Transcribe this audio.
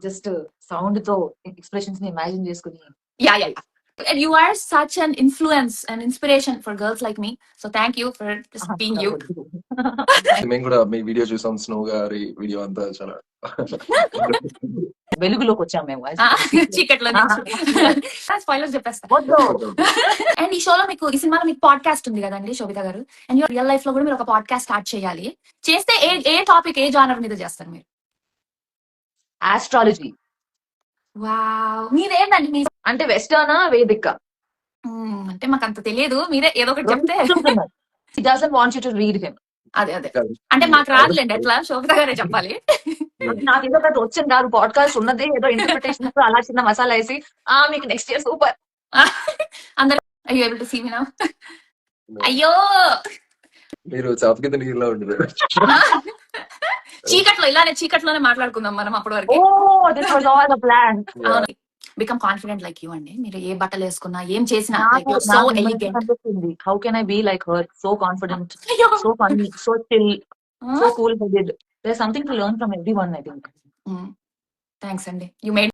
Just sound తో expressions ని imagine చేసుకుని Yeah. And you are such an influence and inspiration for girls like me. So thank you for just being you. మేము కూడా మీ video చూసాం, snow గారి video అంతా చాలా వెలుగులోకి వచ్చాం మేము. చీకట్లో స్పాయిలర్స్ చెప్పేస్తా. అండ్ ఈ షోలో మీకు, ఈ సినిమాలో మీకు పాడ్కాస్ట్ ఉంది కదండి శోభిత గారు, అండ్ రియల్ లైఫ్ లో కూడా మీరు ఒక పాడ్కాస్ట్ స్టార్ట్ చేయాలి. చేస్తే ఏ టాపిక్, ఏ జానర్ మీద చేస్తారు మీరు? ఆస్ట్రాలజీ. వావ్, మీరేంటండి మీ అంటే వెస్టర్నా వేదిక? అంటే మాకు అంత తెలియదు, మీరే ఏదో ఒకటి చెప్తే. He doesn't want you to read him. అదే అంటే మాకు రాదులేండి, ఎట్లా శోభిత గారే చెప్పాలి. నాకు ఏదో ఒకటి వచ్చింది కాదు, పాడ్కాస్ట్ ఉన్నదే ఏదో ఇంటర్ప్రిటేషన్ అలా చిన్న మసాలా వేసి మీకు నెక్స్ట్ ఇయర్ సూపర్ అందరూ అయ్యో able to see me now. అయ్యో మీరు చాప కింద నీళ్ళలో ఉండదు. చీకట్లో ఇలానే చీకట్లోనే మాట్లాడుకుందాం మనం అప్పటి వరకు. బికమ్ కాన్ఫిడెంట్ లైక్ యూ అండి. మీరు ఏ బట్టలు వేసుకున్నా, ఏం చేసినా so elegant. How can I be like her? So confident, so funny, so chill, so cool headed. There's something to learn from everyone, I think. Thanks అండి. You made